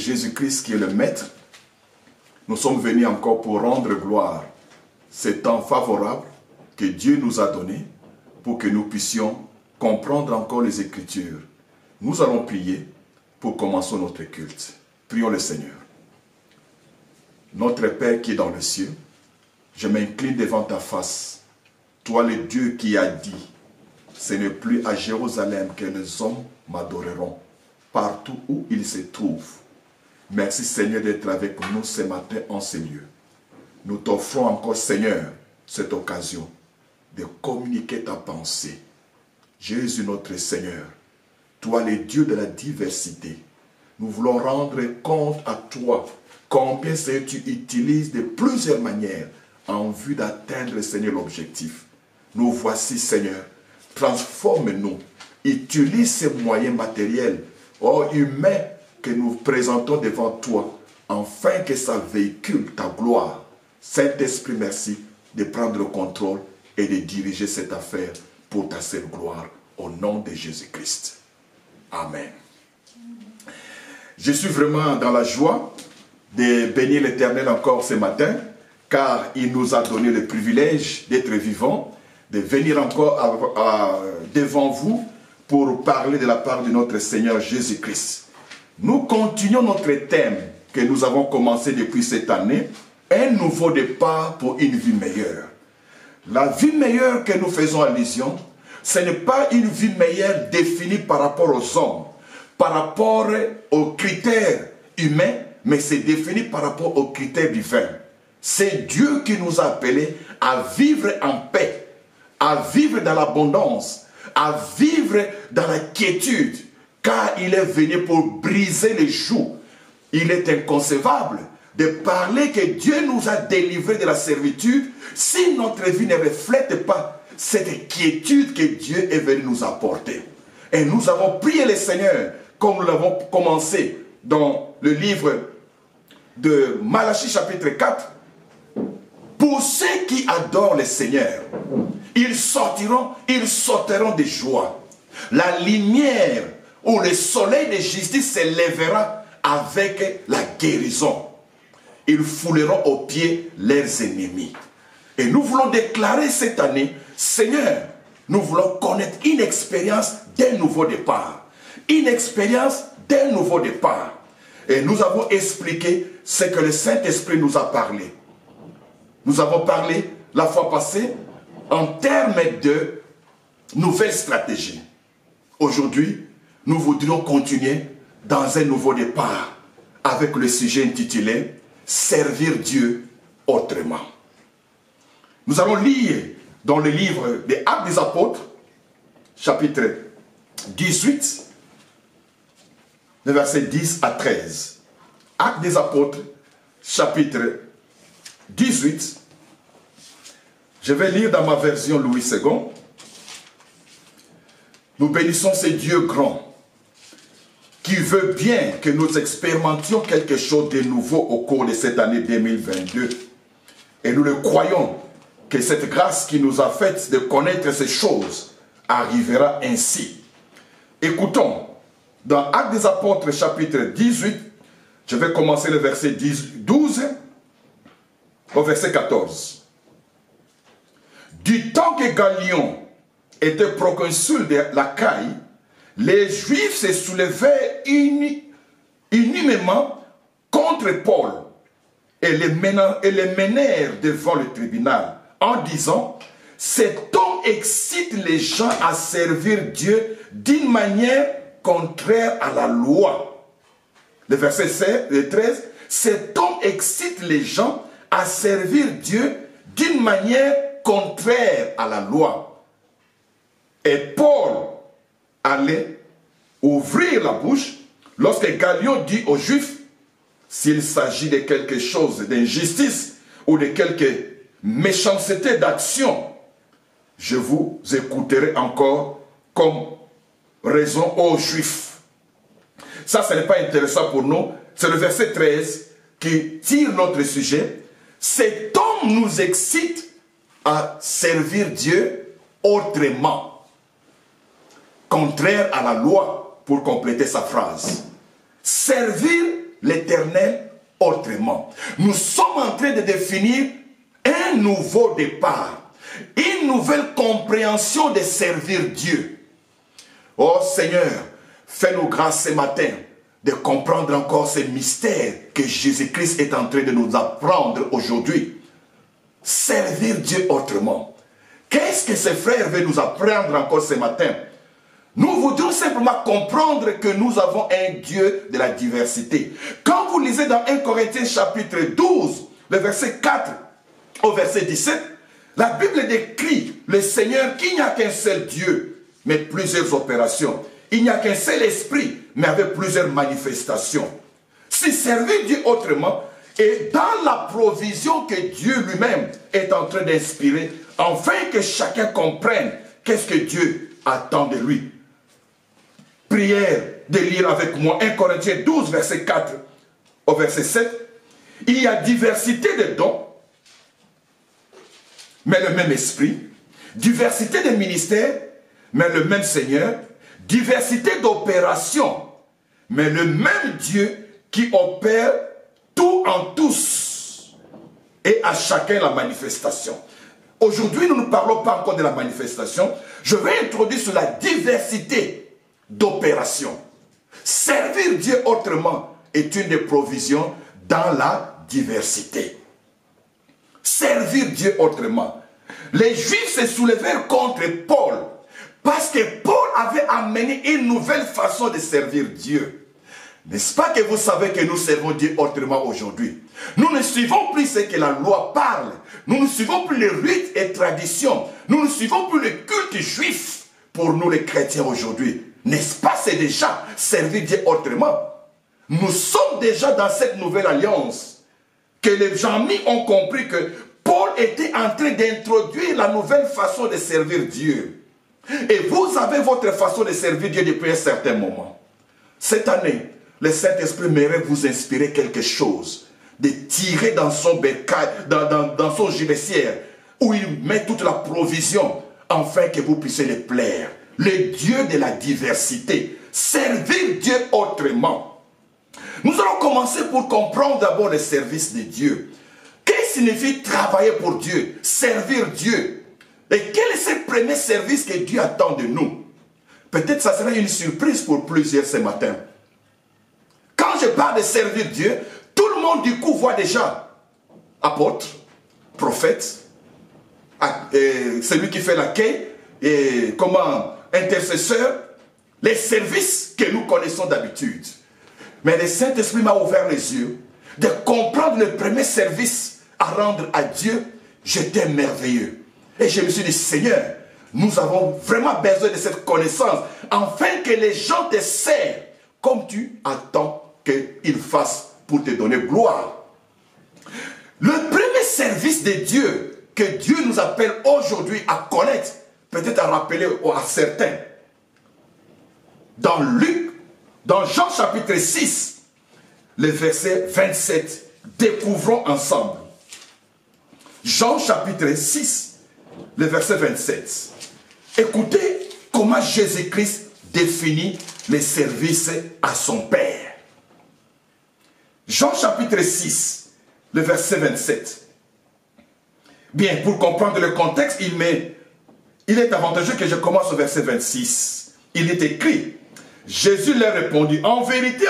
Jésus-Christ qui est le Maître, nous sommes venus encore pour rendre gloire. C'est temps favorable que Dieu nous a donné pour que nous puissions comprendre encore les Écritures. Nous allons prier pour commencer notre culte. Prions le Seigneur. Notre Père qui est dans le ciel, je m'incline devant ta face. Toi le Dieu qui a dit, ce n'est plus à Jérusalem que les hommes m'adoreront, partout où ils se trouvent. Merci Seigneur d'être avec nous ce matin en ces lieux. Nous t'offrons encore Seigneur cette occasion de communiquer ta pensée. Jésus notre Seigneur, toi le Dieu de la diversité, nous voulons rendre compte à toi combien Seigneur tu utilises de plusieurs manières en vue d'atteindre Seigneur l'objectif. Nous voici Seigneur, transforme-nous, utilise ces moyens matériels, humains que nous présentons devant toi, afin que ça véhicule ta gloire. Saint-Esprit, merci de prendre le contrôle et de diriger cette affaire pour ta seule gloire, au nom de Jésus-Christ. Amen. Je suis vraiment dans la joie de bénir l'Éternel encore ce matin, car il nous a donné le privilège d'être vivants, de venir encore devant vous pour parler de la part de notre Seigneur Jésus-Christ. Nous continuons notre thème que nous avons commencé depuis cette année, un nouveau départ pour une vie meilleure. La vie meilleure que nous faisons allusion, ce n'est pas une vie meilleure définie par rapport aux hommes, par rapport aux critères humains, mais c'est défini par rapport aux critères divins. C'est Dieu qui nous a appelés à vivre en paix, à vivre dans l'abondance, à vivre dans la quiétude, car il est venu pour briser les jougs. Il est inconcevable de parler que Dieu nous a délivrés de la servitude si notre vie ne reflète pas cette quiétude que Dieu est venu nous apporter. Et nous avons prié le Seigneur, comme nous l'avons commencé dans le livre de Malachie chapitre 4. Pour ceux qui adorent le Seigneur, ils sauteront de joie. La lumière où le soleil de justice se lèvera avec la guérison. Ils fouleront aux pieds leurs ennemis. Et nous voulons déclarer cette année, Seigneur, nous voulons connaître une expérience d'un nouveau départ. Une expérience d'un nouveau départ. Et nous avons expliqué ce que le Saint-Esprit nous a parlé. Nous avons parlé la fois passée en termes de nouvelles stratégies. Aujourd'hui, nous voudrions continuer dans un nouveau départ avec le sujet intitulé « Servir Dieu autrement ». Nous allons lire dans le livre des Actes des Apôtres, chapitre 18, le verset 10 à 13. Actes des Apôtres, chapitre 18. Je vais lire dans ma version Louis II. Nous bénissons ce Dieu grand qui veut bien que nous expérimentions quelque chose de nouveau au cours de cette année 2022. Et nous le croyons que cette grâce qui nous a faite de connaître ces choses arrivera ainsi. Écoutons, dans Actes des Apôtres, chapitre 18, je vais commencer le verset 12 au verset 14. Du temps que Galion était proconsul de l'Achaïe, les Juifs se soulevaient unanimement contre Paul et les menèrent devant le tribunal en disant « Cet homme excite les gens à servir Dieu d'une manière contraire à la loi. » Le verset 13 « Cet homme excite les gens à servir Dieu d'une manière contraire à la loi. » Et Paul allait ouvrir la bouche lorsque Galion dit aux Juifs, s'il s'agit de quelque chose d'injustice ou de quelque méchanceté d'action, je vous écouterai encore comme raison aux Juifs. Ça, ce n'est pas intéressant pour nous. C'est le verset 13 qui tire notre sujet. Cet homme nous excite à servir Dieu autrement, contraire à la loi, pour compléter sa phrase. Servir l'Éternel autrement. Nous sommes en train de définir un nouveau départ, une nouvelle compréhension de servir Dieu. Oh Seigneur, fais-nous grâce ce matin de comprendre encore ces mystères que Jésus-Christ est en train de nous apprendre aujourd'hui. Servir Dieu autrement. Qu'est-ce que ces frères veulent nous apprendre encore ce matin? Nous voudrions simplement comprendre que nous avons un Dieu de la diversité. Quand vous lisez dans 1 Corinthiens chapitre 12, le verset 4 au verset 17, la Bible décrit le Seigneur qu'il n'y a qu'un seul Dieu, mais plusieurs opérations. Il n'y a qu'un seul esprit, mais avec plusieurs manifestations. Si servir Dieu autrement, et dans la provision que Dieu lui-même est en train d'inspirer, afin que chacun comprenne qu'est-ce que Dieu attend de lui. Prière de lire avec moi 1 Corinthiens 12, verset 4 au verset 7. Il y a diversité de dons, mais le même esprit. Diversité de ministères, mais le même Seigneur. Diversité d'opérations, mais le même Dieu qui opère tout en tous et à chacun la manifestation. Aujourd'hui, nous ne parlons pas encore de la manifestation. Je vais introduire sur la diversité d'opérations. Servir Dieu autrement est une des provisions dans la diversité. Servir Dieu autrement. Les Juifs se soulevèrent contre Paul parce que Paul avait amené une nouvelle façon de servir Dieu. N'est-ce pas que vous savez que nous servons Dieu autrement aujourd'hui? Nous ne suivons plus ce que la loi parle. Nous ne suivons plus les rites et traditions. Nous ne suivons plus le culte juif pour nous les chrétiens aujourd'hui. N'est-ce pas, c'est déjà servir Dieu autrement? Nous sommes déjà dans cette nouvelle alliance que les gens ont compris que Paul était en train d'introduire la nouvelle façon de servir Dieu. Et vous avez votre façon de servir Dieu depuis un certain moment. Cette année, le Saint-Esprit mairait vous inspirer quelque chose, de tirer dans son bécaille, dans son gibecière, où il met toute la provision, afin que vous puissiez le plaire. Le Dieu de la diversité. Servir Dieu autrement. Nous allons commencer pour comprendre d'abord le service de Dieu. Qu'est-ce que signifie travailler pour Dieu, servir Dieu? Et quel est ce premier service que Dieu attend de nous? Peut-être que ça sera une surprise pour plusieurs ce matin. Quand je parle de servir Dieu, tout le monde du coup voit déjà apôtre, prophète, celui qui fait l'accueil, et intercesseur, les services que nous connaissons d'habitude. Mais le Saint-Esprit m'a ouvert les yeux de comprendre le premier service à rendre à Dieu. J'étais merveilleux. Et je me suis dit, Seigneur, nous avons vraiment besoin de cette connaissance, afin que les gens te servent comme tu attends qu'ils fassent pour te donner gloire. Le premier service de Dieu que Dieu nous appelle aujourd'hui à connaître, peut-être à rappeler à certains, dans Luc, dans Jean chapitre 6, le verset 27, découvrons ensemble. Jean chapitre 6, le verset 27. Écoutez comment Jésus-Christ définit les services à son Père. Jean chapitre 6, le verset 27. Bien, pour comprendre le contexte, il est avantageux que je commence au verset 26. Il est écrit, Jésus leur répondit, en vérité,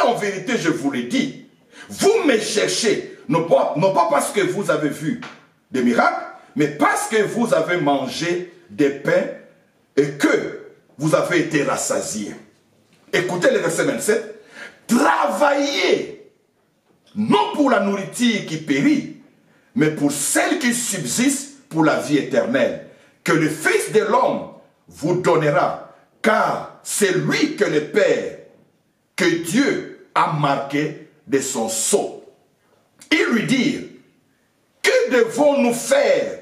je vous le dis, vous me cherchez, non pas parce que vous avez vu des miracles, mais parce que vous avez mangé des pains et que vous avez été rassasiés. Écoutez le verset 27. Travaillez, non pour la nourriture qui périt, mais pour celle qui subsiste pour la vie éternelle, que le Fils de l'homme vous donnera, car c'est lui que le Père, que Dieu a marqué de son sceau. Ils lui dirent, que devons-nous faire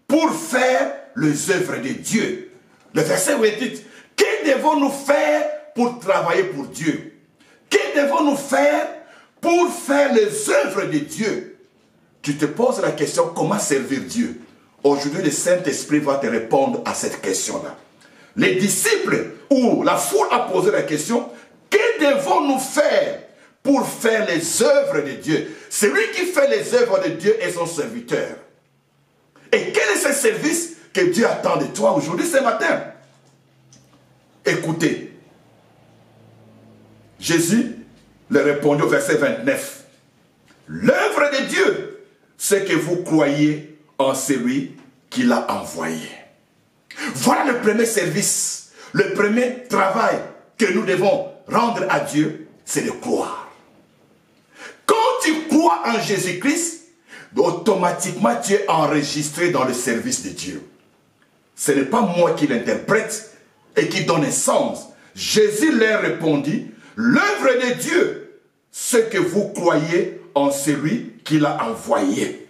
pour faire les œuvres de Dieu? Le verset où il dit, que devons-nous faire pour travailler pour Dieu? Que devons-nous faire pour faire les œuvres de Dieu? Tu te poses la question, comment servir Dieu? Aujourd'hui, le Saint-Esprit va te répondre à cette question-là. Les disciples ou la foule a posé la question, que devons-nous faire pour faire les œuvres de Dieu. Celui qui fait les œuvres de Dieu est son serviteur. Et quel est ce service que Dieu attend de toi aujourd'hui, ce matin? Écoutez, Jésus leur répondit au verset 29. L'œuvre de Dieu, c'est que vous croyez en celui qui l'a envoyé. Voilà le premier service, le premier travail que nous devons rendre à Dieu, c'est de croire. Quand tu crois en Jésus-Christ, automatiquement tu es enregistré dans le service de Dieu. Ce n'est pas moi qui l'interprète et qui donne un sens. Jésus leur répondit, l'œuvre de Dieu, c'est que vous croyez en celui qui l'a envoyé.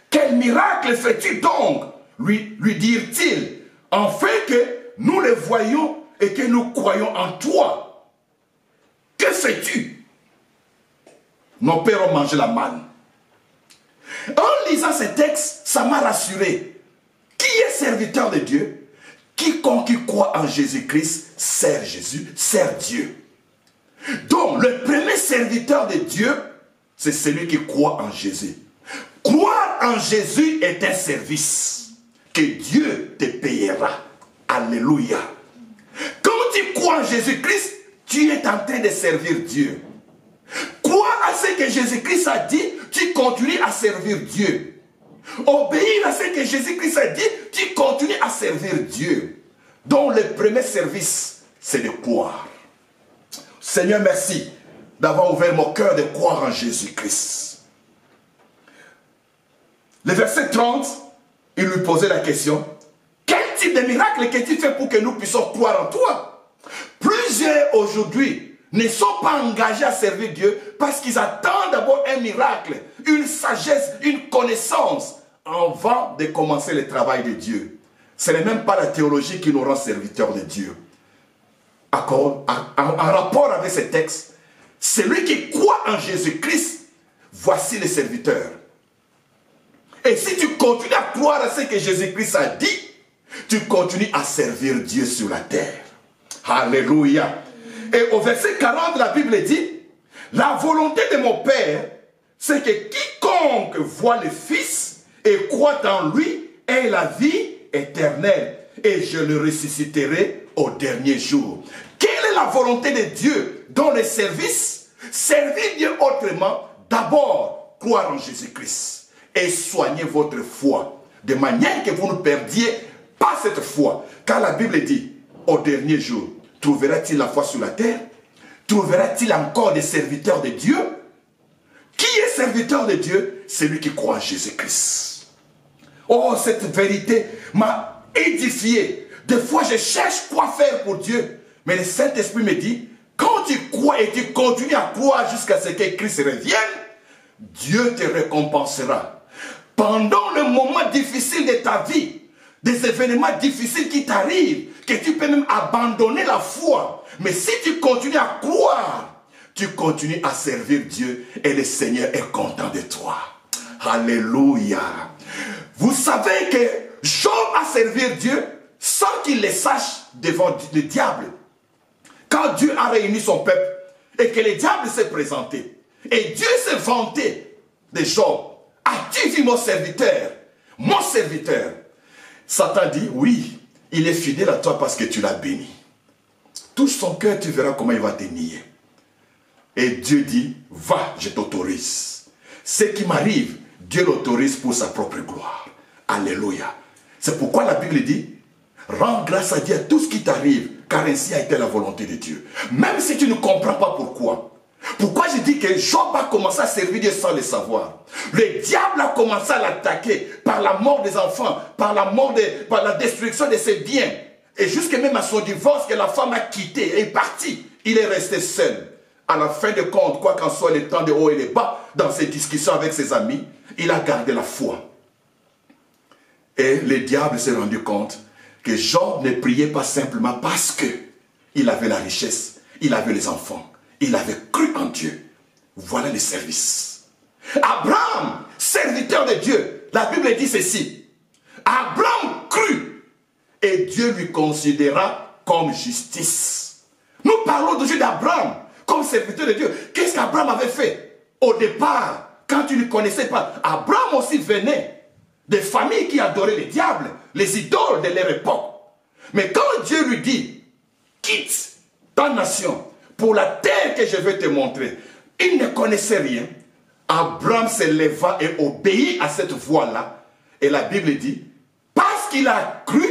Quel miracle fais-tu donc, lui dirent-ils, afin que nous le voyons et que nous croyons en toi. Que fais-tu? Nos pères ont mangé la manne. En lisant ces textes, ça m'a rassuré. Qui est serviteur de Dieu? Quiconque croit en Jésus-Christ sert Jésus, sert Dieu. Donc, le premier serviteur de Dieu, c'est celui qui croit en Jésus. Croire en Jésus est un service que Dieu te payera. Alléluia. Quand tu crois en Jésus-Christ, tu es en train de servir Dieu. Croire à ce que Jésus-Christ a dit, tu continues à servir Dieu. Obéir à ce que Jésus-Christ a dit, tu continues à servir Dieu. Donc le premier service, c'est de croire. Seigneur, merci d'avoir ouvert mon cœur de croire en Jésus-Christ. Le verset 30, il lui posait la question, quel type de miracle que tu fais pour que nous puissions croire en toi? Plusieurs aujourd'hui ne sont pas engagés à servir Dieu parce qu'ils attendent d'abord un miracle, une sagesse, une connaissance avant de commencer le travail de Dieu. Ce n'est même pas la théologie qui nous rend serviteurs de Dieu. En rapport avec ce texte, celui qui croit en Jésus-Christ, voici le serviteur. Et si tu continues à croire à ce que Jésus-Christ a dit, tu continues à servir Dieu sur la terre. Alléluia. Et au verset 40, la Bible dit, la volonté de mon Père, c'est que quiconque voit le Fils et croit en lui ait la vie éternelle. Et je le ressusciterai au dernier jour. Quelle est la volonté de Dieu dans le service? Servir Dieu autrement, d'abord croire en Jésus-Christ et soigner votre foi, de manière que vous ne perdiez pas cette foi. Car la Bible dit, au dernier jour, trouvera-t-il la foi sur la terre? Trouvera-t-il encore des serviteurs de Dieu? Qui est serviteur de Dieu? Celui qui croit en Jésus-Christ. Oh, cette vérité m'a édifié. Des fois, je cherche quoi faire pour Dieu. Mais le Saint-Esprit me dit, quand tu crois et tu continues à croire jusqu'à ce que Christ revienne, Dieu te récompensera. Pendant le moment difficile de ta vie, des événements difficiles qui t'arrivent, que tu peux même abandonner la foi. Mais si tu continues à croire, tu continues à servir Dieu et le Seigneur est content de toi. Alléluia. Vous savez que Job a servi Dieu sans qu'il le sache devant le diable. Quand Dieu a réuni son peuple et que le diable s'est présenté, et Dieu s'est vanté de Job. As-tu vu mon serviteur? Mon serviteur. Satan dit, oui, il est fidèle à toi parce que tu l'as béni. Touche son cœur, tu verras comment il va te nier. Et Dieu dit, va, je t'autorise. Ce qui m'arrive, Dieu l'autorise pour sa propre gloire. Alléluia. C'est pourquoi la Bible dit, rends grâce à Dieu à tout ce qui t'arrive, car ainsi a été la volonté de Dieu. Même si tu ne comprends pas pourquoi. Pourquoi je dis que Job a commencé à servir Dieu sans le savoir? Le diable a commencé à l'attaquer par la mort des enfants, par la destruction de ses biens. Et jusqu'à même à son divorce que la femme a quitté et est partie, il est resté seul. À la fin de compte, quoi qu'en soit les temps de haut et les bas, dans ses discussions avec ses amis, il a gardé la foi. Et le diable s'est rendu compte que Job ne priait pas simplement parce qu'il avait la richesse, il avait les enfants. Il avait cru en Dieu. Voilà le service. Abraham, serviteur de Dieu, la Bible dit ceci. Abraham crut et Dieu lui considéra comme justice. Nous parlons aujourd'hui d'Abraham comme serviteur de Dieu. Qu'est-ce qu'Abraham avait fait? Au départ, quand tu ne connaissais pas, Abraham aussi venait des familles qui adoraient les diables, les idoles de leur époque. Mais quand Dieu lui dit, quitte ta nation pour la terre que je vais te montrer, il ne connaissait rien. Abraham se leva et obéit à cette voix-là. Et la Bible dit, parce qu'il a cru,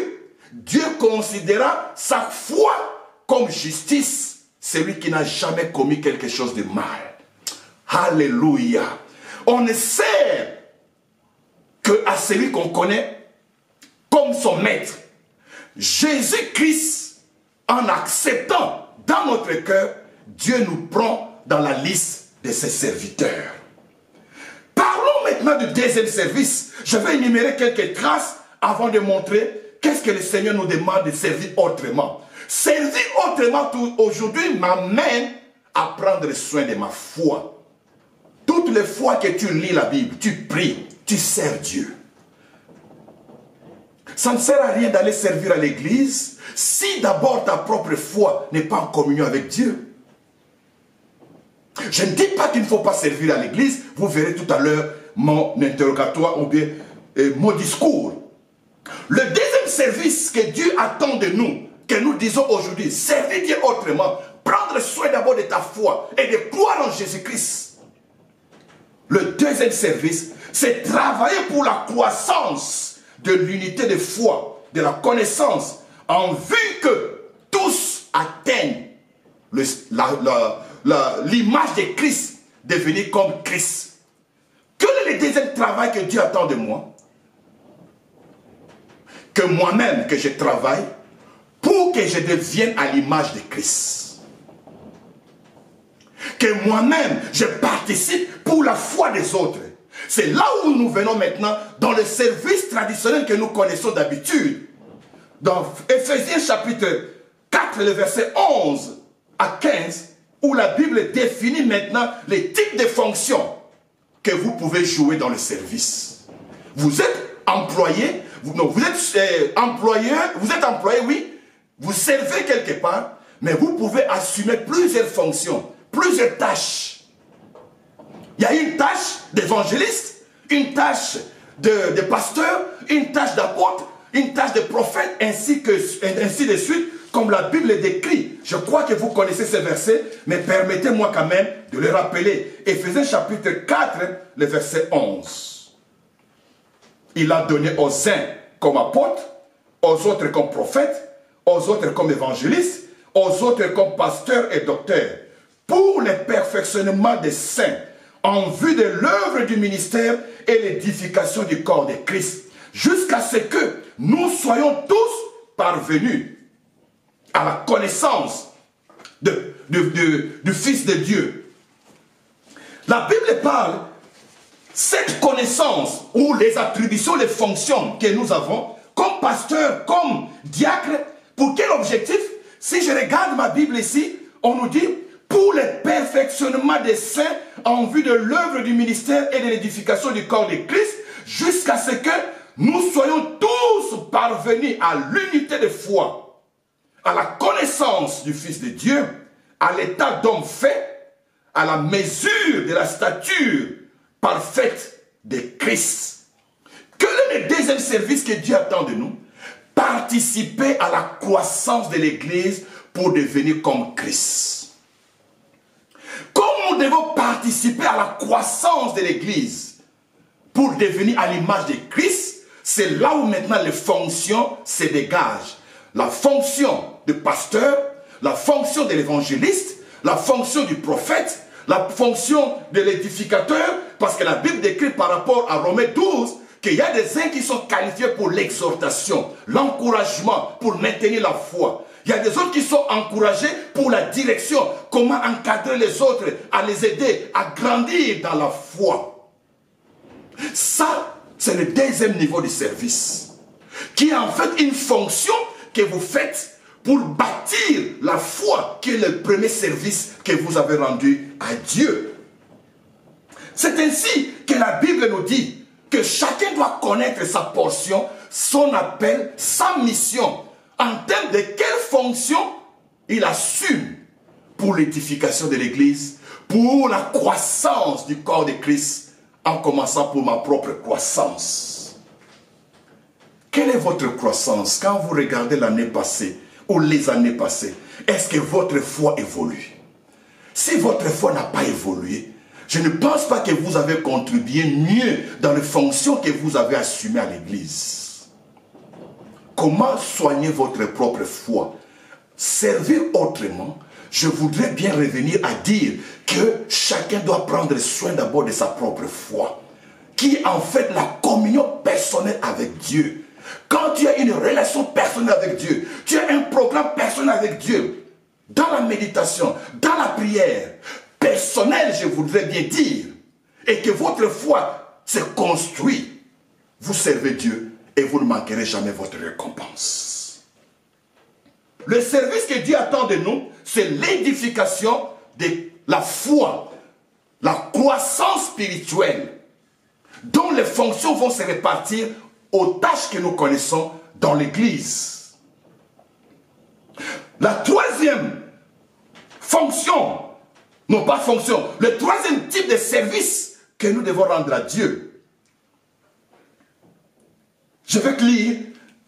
Dieu considéra sa foi comme justice, celui qui n'a jamais commis quelque chose de mal. Alléluia. On ne sert qu'à celui qu'on connaît comme son maître. Jésus-Christ, en acceptant dans notre cœur, Dieu nous prend dans la liste de ses serviteurs. Parlons maintenant du deuxième service. Je vais énumérer quelques traces avant de montrer qu'est-ce que le Seigneur nous demande de servir autrement. Servir autrement aujourd'hui m'amène à prendre soin de ma foi. Toutes les fois que tu lis la Bible, tu pries, tu sers Dieu. Ça ne sert à rien d'aller servir à l'église si d'abord ta propre foi n'est pas en communion avec Dieu. Je ne dis pas qu'il ne faut pas servir à l'église. Vous verrez tout à l'heure mon interrogatoire ou bien mon discours. Le deuxième service que Dieu attend de nous, que nous disons aujourd'hui, servir Dieu autrement, prendre soin d'abord de ta foi et de croire en Jésus-Christ. Le deuxième service, c'est travailler pour la croissance de l'unité de foi, de la connaissance, en vue que tous atteignent l'image de Christ, devenir comme Christ. Quel est le deuxième travail que Dieu attend de moi? Que moi-même, que je travaille pour que je devienne à l'image de Christ. Que moi-même, je participe pour la foi des autres. C'est là où nous venons maintenant dans le service traditionnel que nous connaissons d'habitude. Dans Ephésiens chapitre 4, le verset 11 à 15, où la Bible définit maintenant les types de fonctions que vous pouvez jouer dans le service. Vous êtes employé, vous êtes employé, oui, vous servez quelque part, mais vous pouvez assumer plusieurs fonctions, plusieurs tâches. Il y a une tâche d'évangéliste, une tâche de pasteur, une tâche d'apôtre, une tâche de prophète, ainsi de suite, comme la Bible décrit. Je crois que vous connaissez ces versets, mais permettez-moi quand même de le rappeler. Ephésiens chapitre 4, le verset 11. Il a donné aux uns comme apôtres, aux autres comme prophètes, aux autres comme évangélistes, aux autres comme pasteurs et docteurs, pour le perfectionnement des saints, en vue de l'œuvre du ministère et l'édification du corps de Christ, jusqu'à ce que nous soyons tous parvenus à la connaissance du Fils de Dieu. La Bible parle, cette connaissance ou les attributions, les fonctions que nous avons, comme pasteur, comme diacre, pour quel objectif? Si je regarde ma Bible ici, on nous dit, pour le perfectionnement des saints en vue de l'œuvre du ministère et de l'édification du corps de Christ, jusqu'à ce que nous soyons tous parvenus à l'unité de foi, à la connaissance du Fils de Dieu, à l'état d'homme fait, à la mesure de la stature parfaite de Christ. Quel est le deuxième service que Dieu attend de nous? Participer à la croissance de l'Église pour devenir comme Christ. Comme nous devons participer à la croissance de l'Église pour devenir à l'image de Christ, c'est là où maintenant les fonctions se dégagent. La fonction de pasteur, la fonction de l'évangéliste, la fonction du prophète, la fonction de l'édificateur, parce que la Bible décrit par rapport à Romains 12 qu'il y a des uns qui sont qualifiés pour l'exhortation, l'encouragement, pour maintenir la foi. Il y a des autres qui sont encouragés pour la direction, comment encadrer les autres, à les aider à grandir dans la foi. Ça, c'est le deuxième niveau du service, qui est en fait une fonction que vous faites pour bâtir la foi, qui est le premier service que vous avez rendu à Dieu. C'est ainsi que la Bible nous dit que chacun doit connaître sa portion, son appel, sa mission, en termes de quelle fonction il assume pour l'édification de l'Église, pour la croissance du corps de Christ, en commençant pour ma propre croissance. Quelle est votre croissance quand vous regardez l'année passée ou les années passées? Est-ce que votre foi évolue? Si votre foi n'a pas évolué, je ne pense pas que vous avez contribué mieux dans les fonctions que vous avez assumées à l'Église. Comment soigner votre propre foi? Servir autrement, je voudrais bien revenir à dire que chacun doit prendre soin d'abord de sa propre foi, qui est en fait la communion personnelle avec Dieu. Quand tu as une relation personnelle avec Dieu, tu as un programme personnel avec Dieu, dans la méditation, dans la prière, personnelle, je voudrais bien dire, et que votre foi se construit, vous servez Dieu et vous ne manquerez jamais votre récompense. Le service que Dieu attend de nous, c'est l'édification de la foi, la croissance spirituelle, dont les fonctions vont se répartir aux tâches que nous connaissons dans l'Église. La troisième fonction, non pas fonction, le troisième type de service que nous devons rendre à Dieu. Je vais te lire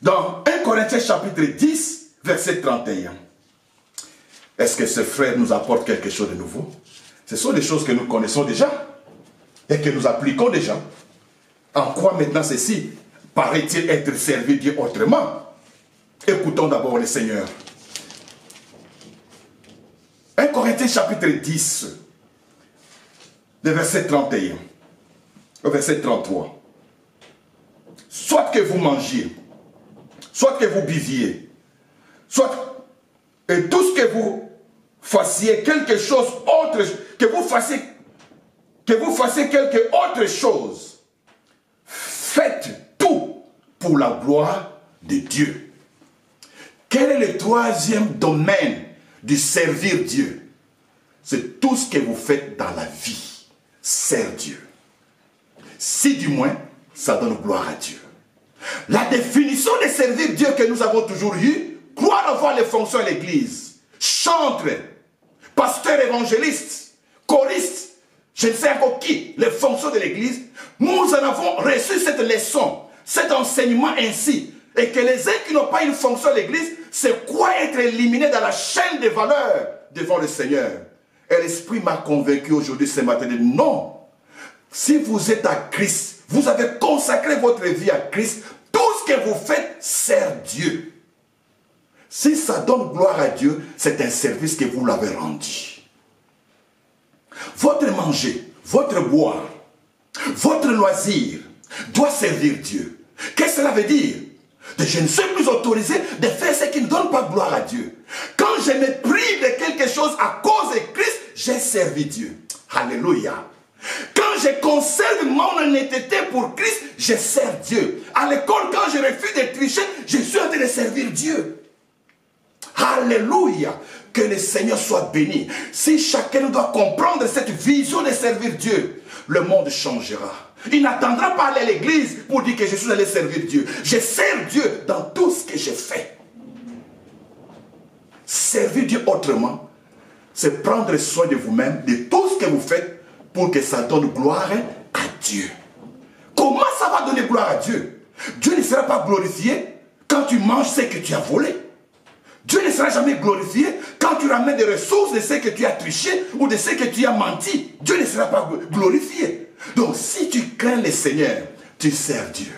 dans 1 Corinthiens chapitre 10, verset 31. Est-ce que ce frère nous apporte quelque chose de nouveau? Ce sont des choses que nous connaissons déjà et que nous appliquons déjà. En quoi maintenant ceci paraît-il être servi Dieu autrement? Écoutons d'abord le Seigneur. 1 Corinthiens chapitre 10, le verset 31, au verset 33. Soit que vous mangiez, soit que vous buviez, soit et tout ce que vous fassiez quelque chose autre, que vous fassiez quelque autre chose, faites tout pour la gloire de Dieu. Quel est le troisième domaine du servir Dieu? C'est tout ce que vous faites dans la vie. Sert Dieu. Si du moins, ça donne gloire à Dieu. La définition de servir Dieu que nous avons toujours eue, croire avoir les fonctions à l'église, chantre, pasteur évangéliste, choriste, je ne sais encore qui, les fonctions de l'église, nous en avons reçu cette leçon, cet enseignement ainsi, et que les uns qui n'ont pas une fonction à l'église, c'est quoi être éliminé dans la chaîne des valeurs devant le Seigneur. Et l'Esprit m'a convaincu aujourd'hui ce matin de non. Si vous êtes à Christ, vous avez consacré votre vie à Christ, tout ce que vous faites sert Dieu. Si ça donne gloire à Dieu, c'est un service que vous l'avez rendu. Votre manger, votre boire, votre loisir doit servir Dieu. Qu'est-ce que cela veut dire? Je ne suis plus autorisé de faire ce qui ne donne pas gloire à Dieu. Quand je me prive de quelque chose à cause de Christ, j'ai servi Dieu. Alléluia. Quand je conserve mon honnêteté pour Christ, je sers Dieu. À l'école, quand je refuse de tricher, je suis en train de servir Dieu. Alléluia. Que le Seigneur soit béni. Si chacun doit comprendre cette vision de servir Dieu, le monde changera. Il n'attendra pas aller à l'église pour dire que je suis allé servir Dieu. Je sers Dieu dans tout ce que je fais. Servir Dieu autrement, c'est prendre soin de vous-même, de tout ce que vous faites, pour que ça donne gloire à Dieu. Comment ça va donner gloire à Dieu? Dieu ne sera pas glorifié quand tu manges ce que tu as volé. Dieu ne sera jamais glorifié quand tu ramènes des ressources de ce que tu as triché ou de ce que tu as menti. Dieu ne sera pas glorifié. Donc si tu crains le Seigneur, tu sers Dieu.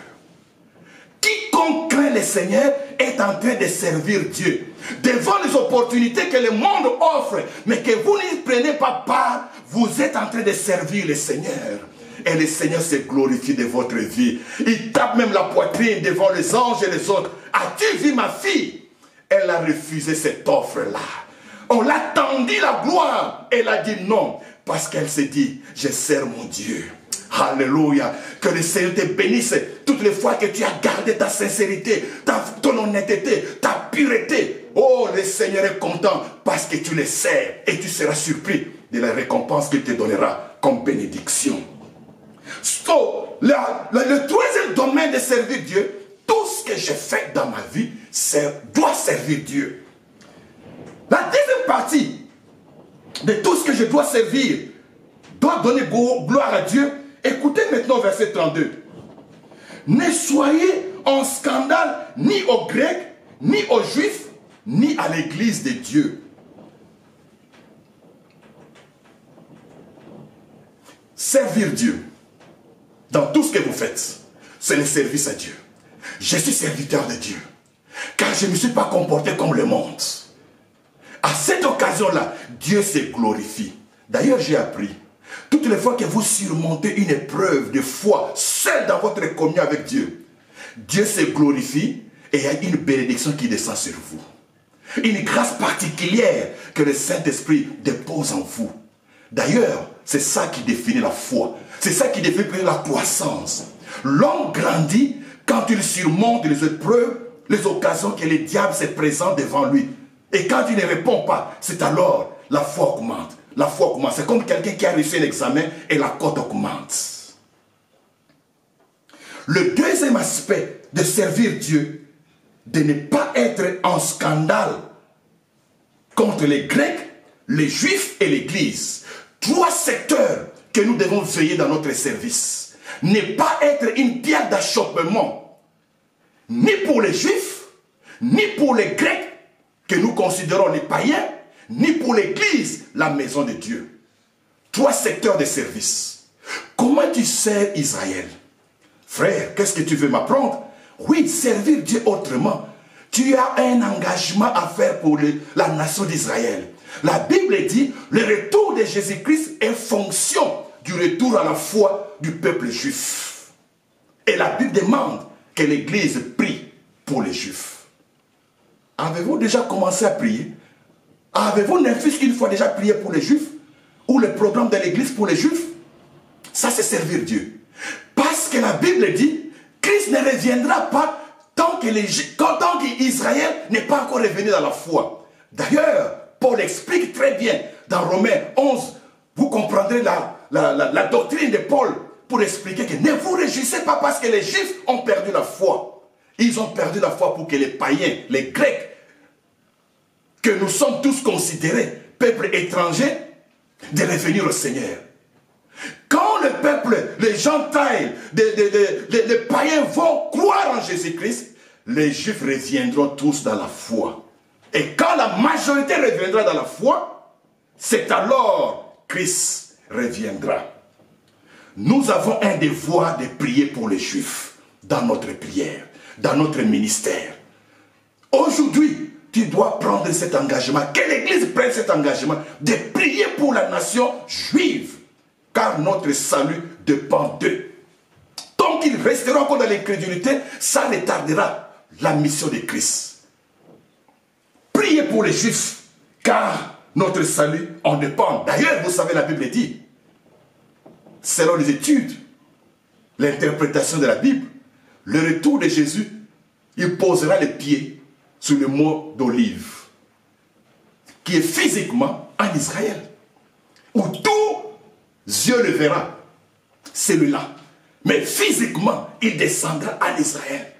Quiconque craint le Seigneur est en train de servir Dieu. Devant les opportunités que le monde offre, mais que vous n'y prenez pas part, vous êtes en train de servir le Seigneur. Et le Seigneur se glorifie de votre vie. Il tape même la poitrine devant les anges et les autres. As-tu vu ma fille? Elle a refusé cette offre-là. On l'a tendu la gloire. Elle a dit non. Parce qu'elle s'est dit, je sers mon Dieu. Alléluia. Que le Seigneur te bénisse toutes les fois que tu as gardé ta sincérité, ton honnêteté, ta pureté. Oh, le Seigneur est content parce que tu le sers. Et tu seras surpris de la récompense qu'il te donnera comme bénédiction. So, le troisième domaine de servir Dieu, tout ce que je fais dans ma vie doit servir Dieu. La deuxième partie de tout ce que je dois servir, dois donner gloire à Dieu. Écoutez maintenant verset 32. Ne soyez en scandale ni aux Grecs, ni aux Juifs, ni à l'église de Dieu. Servir Dieu dans tout ce que vous faites, c'est le service à Dieu. Je suis serviteur de Dieu, car je ne me suis pas comporté comme le monde. À cette occasion-là, Dieu se glorifie. D'ailleurs, j'ai appris, toutes les fois que vous surmontez une épreuve de foi, seul dans votre communion avec Dieu, Dieu se glorifie et il y a une bénédiction qui descend sur vous. Une grâce particulière que le Saint-Esprit dépose en vous. D'ailleurs, c'est ça qui définit la foi. C'est ça qui définit la croissance. L'homme grandit quand il surmonte les épreuves, les occasions que le diable se présente devant lui. Et quand il ne répond pas, c'est alors la foi augmente. La foi augmente. C'est comme quelqu'un qui a réussi un examen et la cote augmente. Le deuxième aspect de servir Dieu, de ne pas être en scandale contre les Grecs, les Juifs et l'Église. 3 secteurs que nous devons veiller dans notre service. Ne pas être une pierre d'achoppement, ni pour les Juifs, ni pour les Grecs, que nous considérons les païens, ni pour l'Église, la maison de Dieu. 3 secteurs de service. Comment tu sers Israël? Frère, qu'est-ce que tu veux m'apprendre? Oui, servir Dieu autrement. Tu as un engagement à faire pour la nation d'Israël. La Bible dit, le retour de Jésus-Christ est fonction du retour à la foi du peuple juif. Et la Bible demande que l'Église prie pour les Juifs. Avez-vous déjà commencé à prier? Avez-vous ne fût qu'une fois déjà prié pour les Juifs? Ou le programme de l'Église pour les Juifs? Ça, c'est servir Dieu. Parce que la Bible dit, Christ ne reviendra pas tant qu'Israël n'est pas encore revenu dans la foi. D'ailleurs, Paul explique très bien dans Romains 11, vous comprendrez la doctrine de Paul pour expliquer que ne vous réjouissez pas parce que les Juifs ont perdu la foi. Ils ont perdu la foi pour que les païens, les Grecs, que nous sommes tous considérés peuple étranger, de revenir au Seigneur. Quand le peuple, les gentils, les païens vont croire en Jésus-Christ, les Juifs reviendront tous dans la foi. Et quand la majorité reviendra dans la foi, c'est alors Christ reviendra. Nous avons un devoir de prier pour les Juifs dans notre prière, dans notre ministère. Aujourd'hui, tu dois prendre cet engagement, que l'Église prenne cet engagement de prier pour la nation juive, car notre salut dépend d'eux. Tant qu'ils resteront encore dans l'incrédulité, ça retardera la mission de Christ. Priez pour les Juifs, car notre salut en dépend. D'ailleurs, vous savez, la Bible dit, selon les études, l'interprétation de la Bible, le retour de Jésus, il posera les pieds sur le mont d'Olive, qui est physiquement en Israël, où tous yeux le verra, celui-là. Mais physiquement, il descendra en Israël.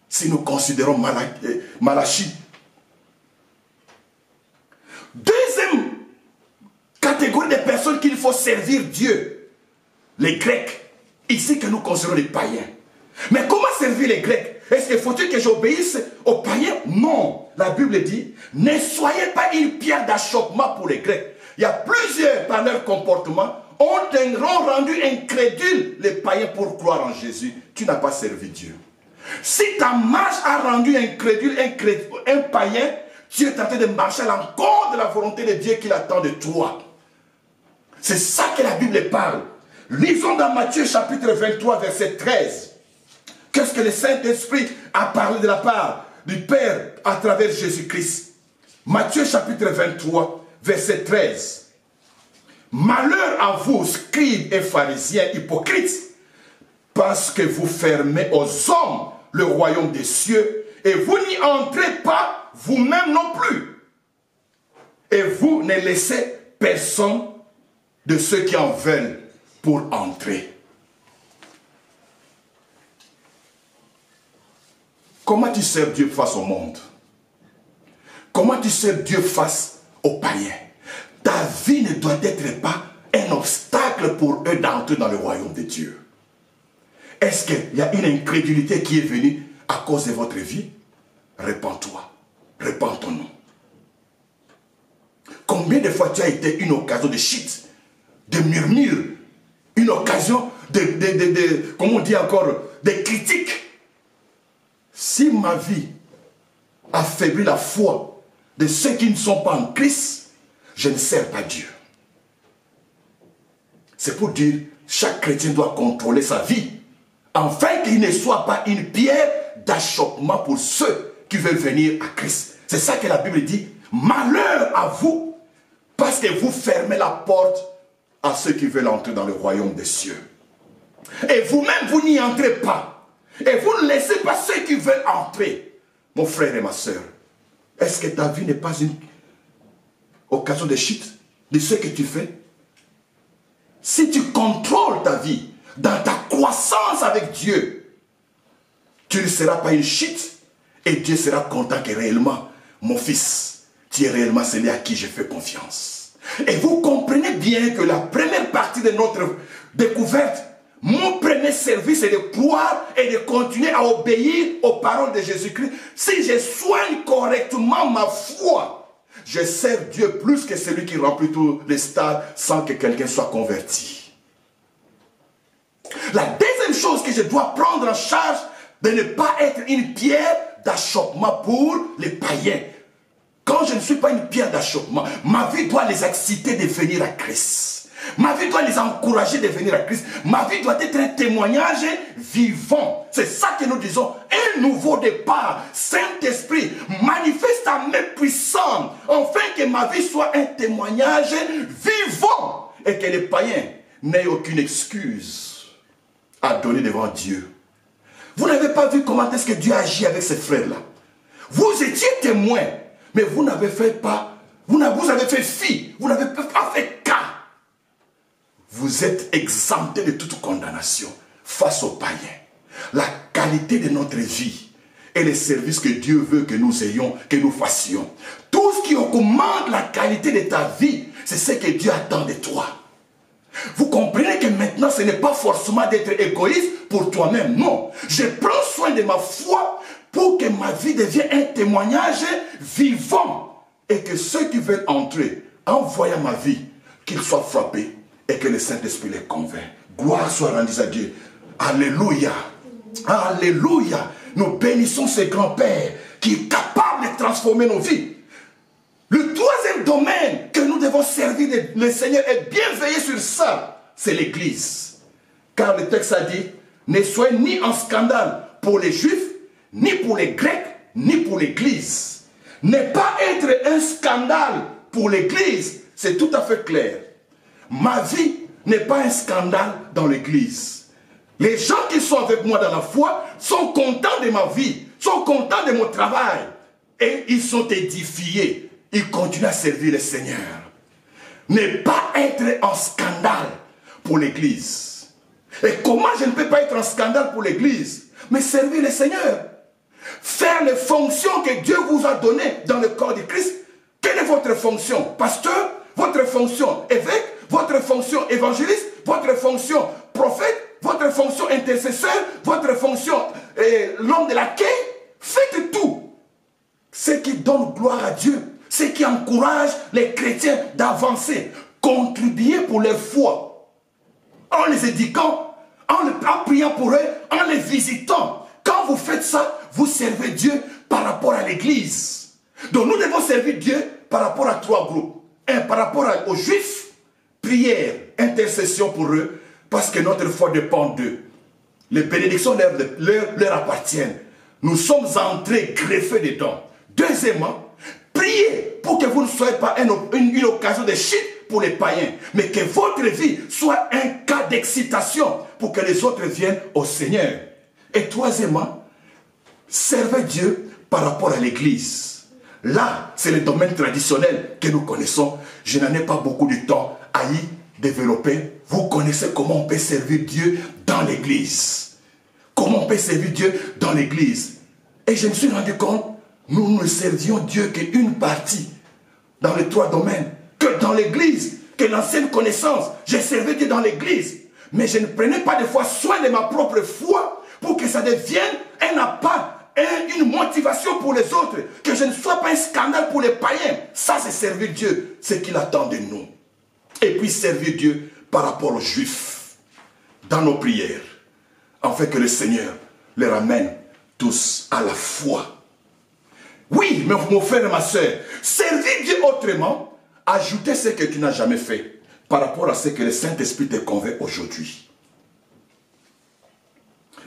Si nous considérons Malachie. Deuxième catégorie de personnes qu'il faut servir Dieu, les Grecs, ici que nous considérons les païens. Mais comment servir les Grecs? Est-ce qu'il faut-il que j'obéisse aux païens? Non. La Bible dit, ne soyez pas une pierre d'achoppement pour les Grecs. Il y a plusieurs, par leur comportement, ont rendu incrédules les païens pour croire en Jésus. Tu n'as pas servi Dieu. Si ta marche a rendu incrédule un païen, tu es en train de marcher à l'encontre de la volonté de Dieu qu'il attend de toi. C'est ça que la Bible parle. Lisons dans Matthieu chapitre 23, verset 13. Qu'est-ce que le Saint-Esprit a parlé de la part du Père à travers Jésus-Christ? Matthieu chapitre 23, verset 13. Malheur à vous, scribes et pharisiens hypocrites, parce que vous fermez aux hommes le royaume des cieux, et vous n'y entrez pas vous-même non plus. Et vous ne laissez personne de ceux qui en veulent pour entrer. Comment tu sers Dieu face au monde? Comment tu sers Dieu face aux païens? ta vie ne doit être pas un obstacle pour eux d'entrer dans le royaume de Dieu. Est-ce qu'il y a une incrédulité qui est venue à cause de votre vie? Répands-toi, répands ton nom. Combien de fois tu as été une occasion de chute, de murmure, une occasion comment on dit encore, de critiques? Si ma vie affaiblit la foi de ceux qui ne sont pas en Christ, je ne sers pas Dieu. C'est pour dire, chaque chrétien doit contrôler sa vie, afin qu'il ne soit pas une pierre d'achoppement pour ceux qui veulent venir à Christ. C'est ça que la Bible dit. Malheur à vous, parce que vous fermez la porte à ceux qui veulent entrer dans le royaume des cieux. Et vous-même, vous n'y entrez pas. Et vous ne laissez pas ceux qui veulent entrer. Mon frère et ma soeur, est-ce que ta vie n'est pas une occasion de chute de ce que tu fais? Si tu contrôles ta vie dans ta croissance avec Dieu, tu ne seras pas une chute et Dieu sera content que réellement, mon fils, tu es réellement celui à qui je fais confiance. Et vous comprenez bien que la première partie de notre découverte, mon premier service est de croire et de continuer à obéir aux paroles de Jésus-Christ. Si je soigne correctement ma foi, je sers Dieu plus que celui qui remplit tous les stades sans que quelqu'un soit converti. La deuxième chose que je dois prendre en charge, de ne pas être une pierre d'achoppement pour les païens. Quand je ne suis pas une pierre d'achoppement, ma vie doit les exciter de venir à Christ. Ma vie doit les encourager de venir à Christ. Ma vie doit être un témoignage vivant. C'est ça que nous disons. Un nouveau départ. Saint-Esprit, manifeste ta main puissante, afin que ma vie soit un témoignage vivant. Et que les païens n'aient aucune excuse à donner devant Dieu. Vous n'avez pas vu comment est-ce que Dieu agit avec ses frères-là. Vous étiez témoins, mais vous n'avez fait pas, vous avez fait fi, vous n'avez pas fait cas. Vous êtes exemptés de toute condamnation face aux païens. La qualité de notre vie et les services que Dieu veut que nous ayons, que nous fassions. Tout ce qui augmente la qualité de ta vie, c'est ce que Dieu attend de toi. Vous comprenez que maintenant, ce n'est pas forcément d'être égoïste pour toi-même. Non, je prends soin de ma foi pour que ma vie devienne un témoignage vivant. Et que ceux qui veulent entrer, en voyant ma vie, qu'ils soient frappés et que le Saint-Esprit les convainc. Gloire soit rendue à Dieu. Alléluia. Alléluia. Nous bénissons ce grand-père qui est capable de transformer nos vies. Le troisième domaine que nous devons servir le Seigneur et bien veiller sur ça, c'est l'Église. Car le texte a dit, ne soyez ni en scandale pour les Juifs, ni pour les Grecs, ni pour l'Église. Ne pas être un scandale pour l'Église, c'est tout à fait clair. Ma vie n'est pas un scandale dans l'Église. Les gens qui sont avec moi dans la foi sont contents de ma vie, sont contents de mon travail. Et ils sont édifiés. Ils continuent à servir le Seigneur. Ne pas être en scandale pour l'Église. Et comment je ne peux pas être en scandale pour l'Église? Mais servir le Seigneur. Faire les fonctions que Dieu vous a données dans le corps de Christ. Quelle est votre fonction? Pasteur? Votre fonction évêque? Votre fonction évangéliste? Votre fonction prophète? Votre fonction intercesseur? Votre fonction l'homme de la quai? Faites tout. Ce qui donne gloire à Dieu. Ce qui encourage les chrétiens d'avancer. Contribuer pour leur foi. En les éduquant, en priant pour eux, en les visitant. Quand vous faites ça, vous servez Dieu par rapport à l'Église. Donc nous devons servir Dieu par rapport à trois groupes. Un, par rapport aux Juifs, prière, intercession pour eux, parce que notre foi dépend d'eux. Les bénédictions leur appartiennent. Nous sommes entrés greffés dedans. Deuxièmement, priez pour que vous ne soyez pas une occasion de chute pour les païens, mais que votre vie soit un cas d'excitation pour que les autres viennent au Seigneur. Et troisièmement, servez Dieu par rapport à l'Église. Là, c'est le domaine traditionnel que nous connaissons. Je n'en ai pas beaucoup de temps à y développer. Vous connaissez comment on peut servir Dieu dans l'Église. Comment on peut servir Dieu dans l'Église. Et je me suis rendu compte, nous ne servions Dieu qu'une partie dans les trois domaines. Que dans l'église que l'ancienne connaissance. J'ai servi Dieu dans l'église. Mais je ne prenais pas des fois soin de ma propre foi pour que ça devienne un appât, une motivation pour les autres. Que je ne sois pas un scandale pour les païens. Ça, c'est servir Dieu, ce qu'il attend de nous. Et puis servir Dieu par rapport aux Juifs dans nos prières. Afin que le Seigneur les ramène tous à la foi. Oui, mais mon frère et ma soeur, servir Dieu autrement, ajouter ce que tu n'as jamais fait par rapport à ce que le Saint-Esprit te convainc aujourd'hui.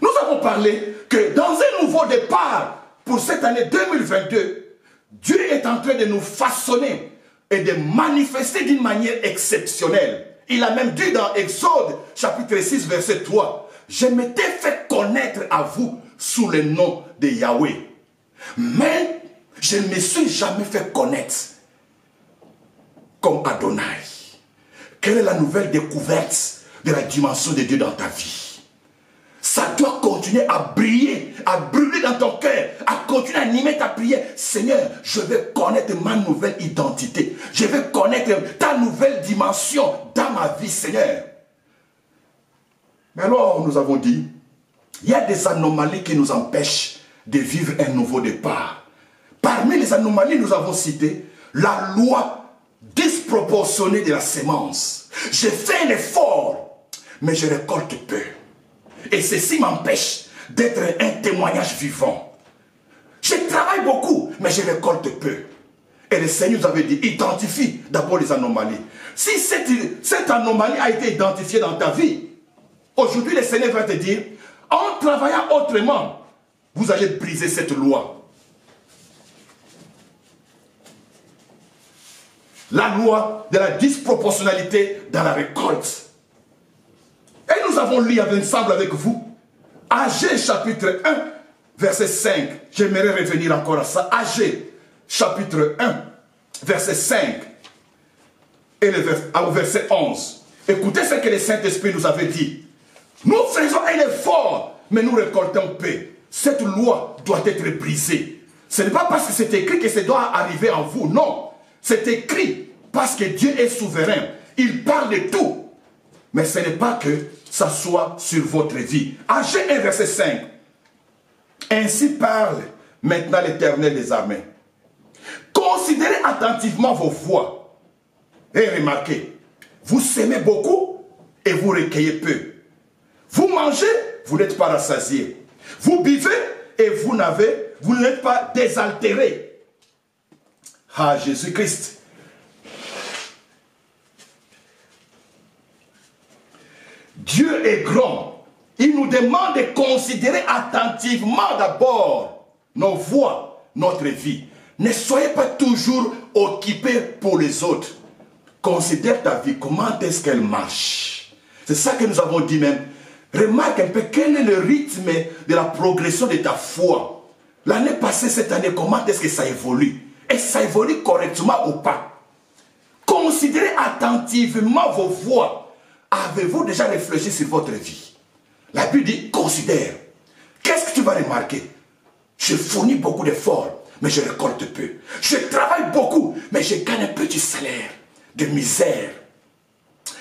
Nous avons parlé que dans un nouveau départ pour cette année 2022, Dieu est en train de nous façonner et de manifester d'une manière exceptionnelle. Il a même dit dans Exode chapitre 6 verset 3, « Je m'étais fait connaître à vous sous le nom de Yahweh. Mais je ne me suis jamais fait connaître comme Adonai. » Quelle est la nouvelle découverte de la dimension de Dieu dans ta vie? Ça doit continuer à briller, à brûler dans ton cœur, à continuer à animer ta prière. Seigneur, je veux connaître ma nouvelle identité. Je veux connaître ta nouvelle dimension dans ma vie, Seigneur. Mais alors, nous avons dit, il y a des anomalies qui nous empêchent de vivre un nouveau départ. Parmi les anomalies, nous avons cité la loi disproportionnée de la sémence. Je fais un effort, mais je récolte peu. Et ceci m'empêche d'être un témoignage vivant. Je travaille beaucoup, mais je récolte peu. Et le Seigneur nous avait dit, identifie d'abord les anomalies. Si cette anomalie a été identifiée dans ta vie, aujourd'hui le Seigneur va te dire, en travaillant autrement, vous allez briser cette loi. La loi de la disproportionnalité dans la récolte. Et nous avons lu ensemble avec vous Agé chapitre 1, verset 5. J'aimerais revenir encore à ça. Agé chapitre 1, verset 5 et au verset 11. Écoutez ce que le Saint-Esprit nous avait dit. Nous faisons un effort, mais nous récoltons peu. Cette loi doit être brisée. Ce n'est pas parce que c'est écrit que ça doit arriver en vous. Non. C'est écrit parce que Dieu est souverain. Il parle de tout. Mais ce n'est pas que ça soit sur votre vie. Agé 1, verset 5. Ainsi parle maintenant l'Éternel des armées. Considérez attentivement vos voies. Et remarquez, vous semez beaucoup et vous recueillez peu. Vous mangez, vous n'êtes pas rassasié. Vous buvez et vous n'êtes pas désaltéré. Ah, Jésus-Christ. Dieu est grand. Il nous demande de considérer attentivement d'abord nos voies, notre vie. Ne soyez pas toujours occupés pour les autres. Considère ta vie, comment est-ce qu'elle marche. C'est ça que nous avons dit même. Remarque un peu quel est le rythme de la progression de ta foi. L'année passée, cette année, comment est-ce que ça évolue? Est-ce que ça évolue correctement ou pas? Considérez attentivement vos voies. Avez-vous déjà réfléchi sur votre vie? La Bible dit, considère. Qu'est-ce que tu vas remarquer? Je fournis beaucoup d'efforts, mais je récolte peu. Je travaille beaucoup, mais je gagne un petit salaire de misère.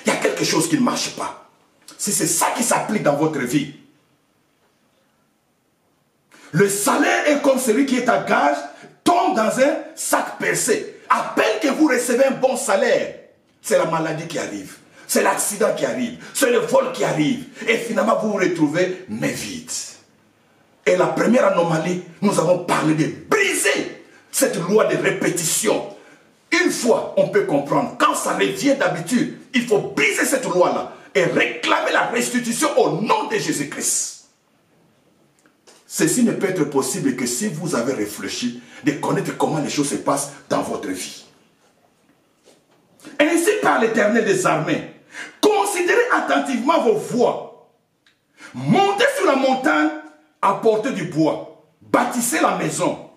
Il y a quelque chose qui ne marche pas. Si c'est ça qui s'applique dans votre vie, le salaire est comme celui qui est à gage, tombe dans un sac percé. À peine que vous recevez un bon salaire, c'est la maladie qui arrive. C'est l'accident qui arrive, c'est le vol qui arrive. Et finalement, vous vous retrouvez mais vide. Et la première anomalie, nous avons parlé de briser cette loi de répétition. Une fois, on peut comprendre. Quand ça revient d'habitude, il faut briser cette loi-là et réclamer la restitution au nom de Jésus-Christ. Ceci ne peut être possible que si vous avez réfléchi de connaître comment les choses se passent dans votre vie. Ainsi par l'Éternel des armées, considérez attentivement vos voies. Montez sur la montagne, apportez du bois, bâtissez la maison.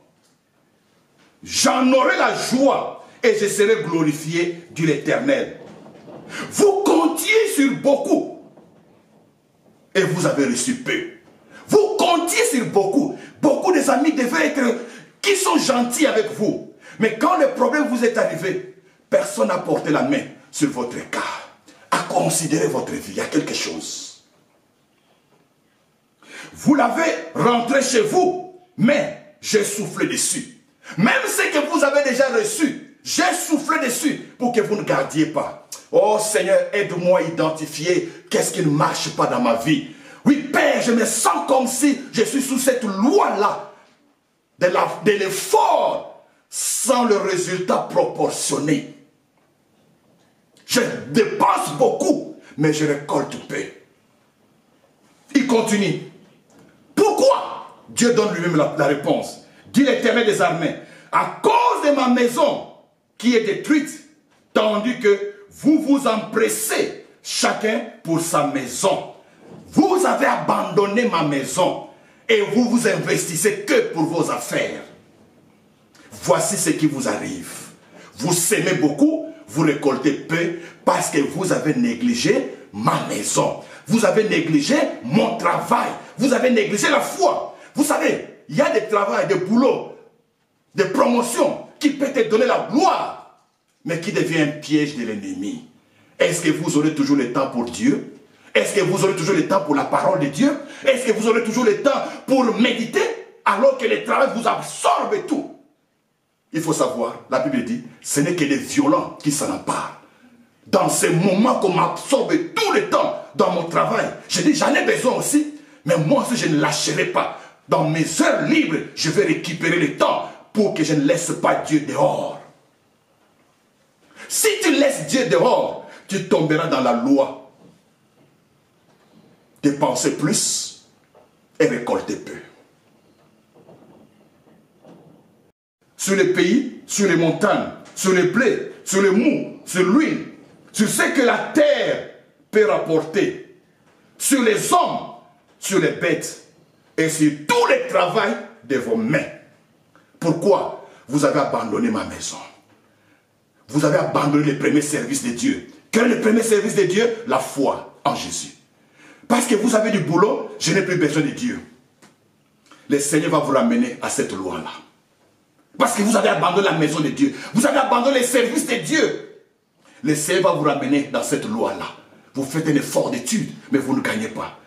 J'en aurai la joie et je serai glorifié, dit l'Éternel. Vous comptiez sur beaucoup et vous avez reçu peu. Vous comptiez sur beaucoup. Beaucoup des amis devaient être qui sont gentils avec vous. Mais quand le problème vous est arrivé, personne n'a porté la main sur votre cas, à considérer votre vie. Il y a quelque chose. Vous l'avez rentré chez vous, mais j'ai soufflé dessus. Même ce que vous avez déjà reçu, j'ai soufflé dessus pour que vous ne gardiez pas. Oh Seigneur, aide-moi à identifier qu'est-ce qui ne marche pas dans ma vie. Oui, Père, je me sens comme si je suis sous cette loi-là de l'effort sans le résultat proportionné. Je dépense beaucoup, mais je récolte peu. Il continue. Pourquoi? Dieu donne lui-même la réponse. Dit l'Éternel des armées, à cause de ma maison qui est détruite, tandis que vous vous empressez chacun pour sa maison. Vous avez abandonné ma maison et vous vous investissez que pour vos affaires. Voici ce qui vous arrive. Vous sémez beaucoup, vous récoltez peu parce que vous avez négligé ma maison. Vous avez négligé mon travail. Vous avez négligé la foi. Vous savez, il y a des travails, des boulots, des promotions qui peuvent te donner la gloire, mais qui devient un piège de l'ennemi. Est-ce que vous aurez toujours le temps pour Dieu? Est-ce que vous aurez toujours le temps pour la parole de Dieu? Est-ce que vous aurez toujours le temps pour méditer alors que le travail vous absorbe et tout? Il faut savoir, la Bible dit, ce n'est que les violents qui s'en emparent. Dans ces moments qu'on m'absorbe tout le temps dans mon travail, je dis j'en ai besoin aussi, mais moi aussi je ne lâcherai pas. Dans mes heures libres, je vais récupérer le temps pour que je ne laisse pas Dieu dehors. Si tu laisses Dieu dehors, tu tomberas dans la loi. Dépenser plus et récolter peu. Sur les pays, sur les montagnes, sur les blés, sur le mou, sur l'huile, sur ce que la terre peut rapporter, sur les hommes, sur les bêtes et sur tout le travail de vos mains. Pourquoi vous avez abandonné ma maison? Vous avez abandonné le premier service de Dieu. Quel est le premier service de Dieu? La foi en Jésus. Parce que vous avez du boulot, je n'ai plus besoin de Dieu. Le Seigneur va vous ramener à cette loi-là. Parce que vous avez abandonné la maison de Dieu. Vous avez abandonné les services de Dieu. Le Seigneur va vous ramener dans cette loi-là. Vous faites un effort d'étude, mais vous ne gagnez pas.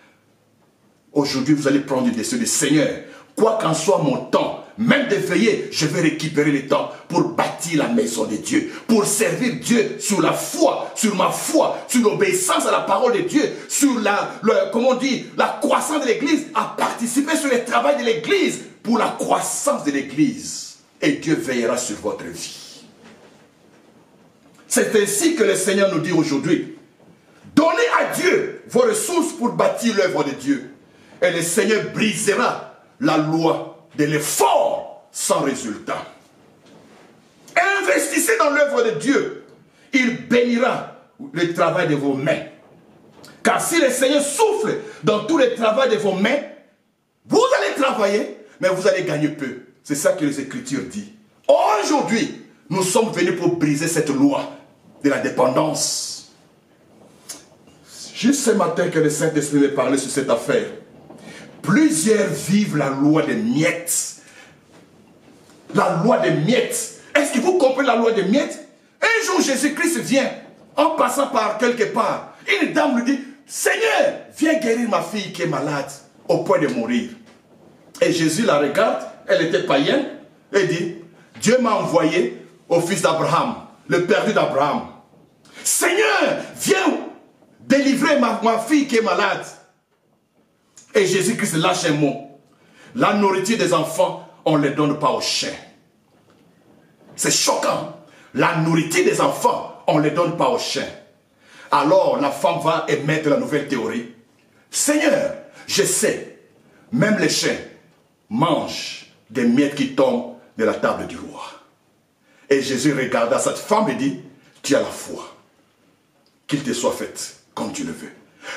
Aujourd'hui, vous allez prendre du dessus du Seigneur. Quoi qu'en soit mon temps, même de veiller, je vais récupérer le temps pour bâtir la maison de Dieu, pour servir Dieu sur la foi, sur ma foi, sur l'obéissance à la parole de Dieu, sur la croissance de l'Église, à participer sur le travail de l'Église pour la croissance de l'Église. Et Dieu veillera sur votre vie. C'est ainsi que le Seigneur nous dit aujourd'hui, donnez à Dieu vos ressources pour bâtir l'œuvre de Dieu. Et le Seigneur brisera la loi de l'effort sans résultat. Investissez dans l'œuvre de Dieu. Il bénira le travail de vos mains. Car si le Seigneur souffle dans tout le travail de vos mains, vous allez travailler, mais vous allez gagner peu. C'est ça que les Écritures disent. Aujourd'hui, nous sommes venus pour briser cette loi de la dépendance. Juste ce matin que le Saint-Esprit m'a parlé sur cette affaire. Plusieurs vivent la loi des miettes. La loi des miettes. Est-ce que vous comprenez la loi des miettes? Un jour, Jésus-Christ vient, en passant par quelque part. Une dame lui dit, Seigneur, viens guérir ma fille qui est malade, au point de mourir. Et Jésus la regarde, elle était païenne, et dit, Dieu m'a envoyé au fils d'Abraham, le perdu d'Abraham. Seigneur, viens délivrer ma fille qui est malade. Et Jésus-Christ lâche un mot. La nourriture des enfants, on ne les donne pas aux chiens. C'est choquant. La nourriture des enfants, on ne les donne pas aux chiens. Alors la femme va émettre la nouvelle théorie. Seigneur, je sais, même les chiens mangent des miettes qui tombent de la table du roi. Et Jésus regarda cette femme et dit, tu as la foi. Qu'il te soit fait comme tu le veux.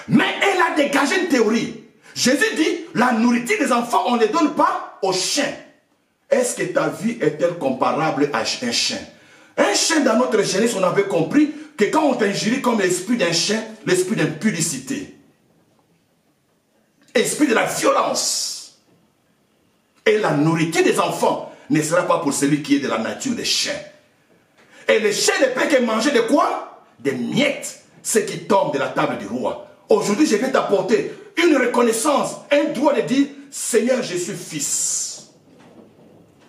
Mais elle a dégagé une théorie. Jésus dit, la nourriture des enfants, on ne les donne pas aux chiens. Est-ce que ta vie est-elle comparable à un chien? Un chien, dans notre jeunesse, on avait compris que quand on t'injurie comme l'esprit d'un chien, l'esprit d'impudicité, esprit de la violence. Et la nourriture des enfants ne sera pas pour celui qui est de la nature des chiens. Et le chef de paix qui mangeait de quoi? Des miettes, ce qui tombe de la table du roi. Aujourd'hui, je vais t'apporter une reconnaissance, un droit de dire, Seigneur, je suis fils.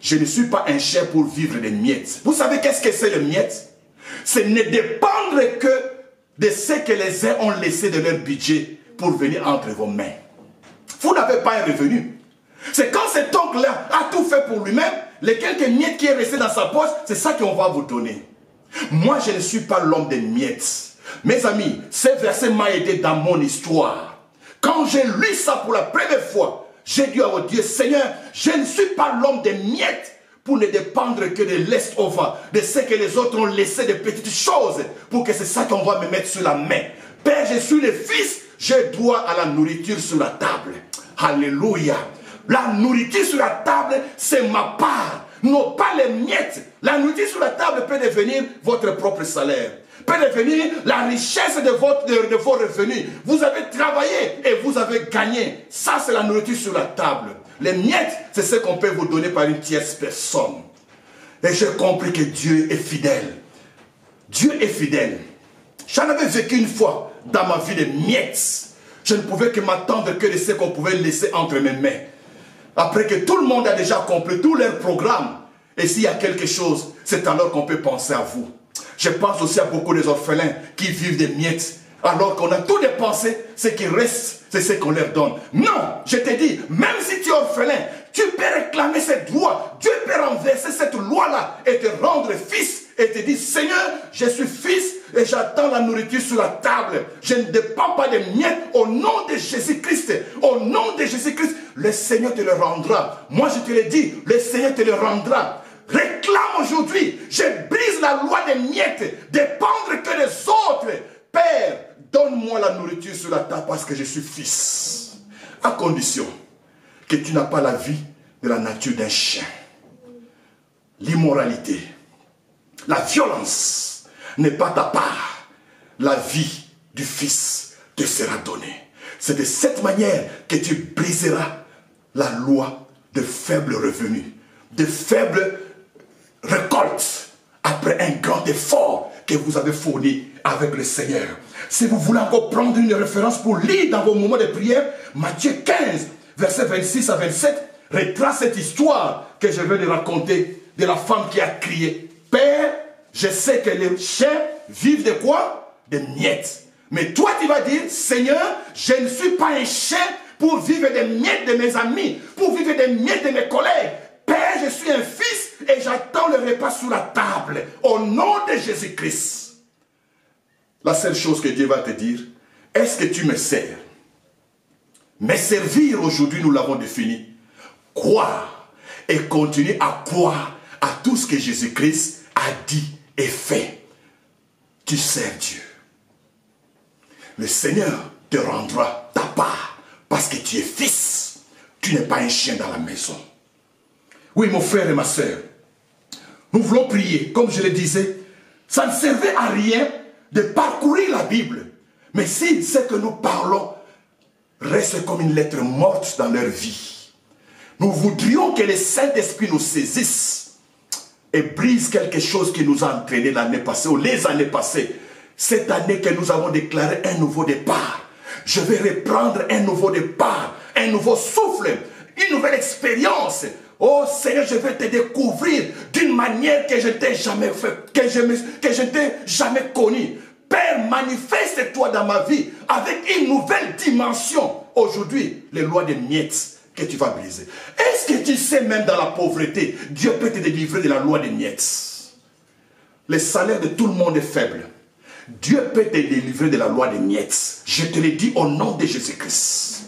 Je ne suis pas un chef pour vivre des miettes. Vous savez qu'est-ce que c'est le miettes? C'est ne dépendre que de ce que les uns ont laissé de leur budget pour venir entre vos mains. Vous n'avez pas un revenu. C'est quand cet oncle-là a tout fait pour lui-même, les quelques miettes qui est resté dans sa poche, c'est ça qu'on va vous donner. Moi, je ne suis pas l'homme des miettes. Mes amis, ce verset m'a aidé dans mon histoire. Quand j'ai lu ça pour la première fois, j'ai dit à Dieu, Seigneur, je ne suis pas l'homme des miettes pour ne dépendre que de l'est-over, de ce que les autres ont laissé de petites choses, pour que c'est ça qu'on va me mettre sur la main. Père, je suis le fils, j'ai droit à la nourriture sur la table. Alléluia. La nourriture sur la table, c'est ma part, non pas les miettes. La nourriture sur la table peut devenir votre propre salaire, peut devenir la richesse de vos revenus. Vous avez travaillé et vous avez gagné. Ça, c'est la nourriture sur la table. Les miettes, c'est ce qu'on peut vous donner par une tierce personne. Et j'ai compris que Dieu est fidèle. Dieu est fidèle. J'en avais vécu une fois dans ma vie des miettes. Je ne pouvais que m'attendre que de ce qu'on pouvait laisser entre mes mains. Après que tout le monde a déjà compris tous leurs programmes. Et s'il y a quelque chose, c'est alors qu'on peut penser à vous. Je pense aussi à beaucoup des orphelins qui vivent des miettes. Alors qu'on a tout dépensé, ce qui reste, c'est ce qu'on leur donne. Non, je te dis, même si tu es orphelin, tu peux réclamer ces droits. Dieu peut renverser cette loi-là et te rendre fils. Et te dire, Seigneur, je suis fils et j'attends la nourriture sur la table. Je ne dépends pas des miettes au nom de Jésus-Christ. Au nom de Jésus-Christ, le Seigneur te le rendra. Moi, je te le dis, le Seigneur te le rendra. Réclame aujourd'hui, je brise la loi des miettes, dépendre que des autres. Père, donne-moi la nourriture sur la table parce que je suis fils. À condition que tu n'as pas la vie de la nature d'un chien. L'immoralité, la violence n'est pas ta part. La vie du fils te sera donnée. C'est de cette manière que tu briseras la loi de faibles revenus, de faibles récoltes après un grand effort que vous avez fourni avec le Seigneur. Si vous voulez encore prendre une référence pour lire dans vos moments de prière, Matthieu 15, versets 26 à 27, retrace cette histoire que je viens de raconter de la femme qui a crié, Père, je sais que les chiens vivent de quoi? Des miettes. Mais toi tu vas dire, Seigneur, je ne suis pas un chien pour vivre des miettes de mes amis, pour vivre des miettes de mes collègues. Père, je suis un fils et j'attends le repas sur la table. Au nom de Jésus-Christ. La seule chose que Dieu va te dire, est-ce que tu me sers? Mais servir aujourd'hui, nous l'avons défini. Croire et continuer à croire à tout ce que Jésus-Christ a dit et fait. Tu sers Dieu. Le Seigneur te rendra ta part parce que tu es fils. Tu n'es pas un chien dans la maison. Oui, mon frère et ma soeur, nous voulons prier. Comme je le disais, ça ne servait à rien de parcourir la Bible. Mais si ce que nous parlons reste comme une lettre morte dans leur vie, nous voudrions que le Saint-Esprit nous saisisse et brise quelque chose qui nous a entraînés l'année passée ou les années passées. Cette année que nous avons déclaré un nouveau départ. Je vais reprendre un nouveau départ, un nouveau souffle, une nouvelle expérience. Oh Seigneur, je vais te découvrir d'une manière que je t'ai jamais fait, que je t'ai jamais connu. Père, manifeste-toi dans ma vie avec une nouvelle dimension. Aujourd'hui, les lois des miettes que tu vas briser. Est-ce que tu sais, même dans la pauvreté, Dieu peut te délivrer de la loi des miettes? Le salaire de tout le monde est faible. Dieu peut te délivrer de la loi des miettes. Je te le dis au nom de Jésus-Christ.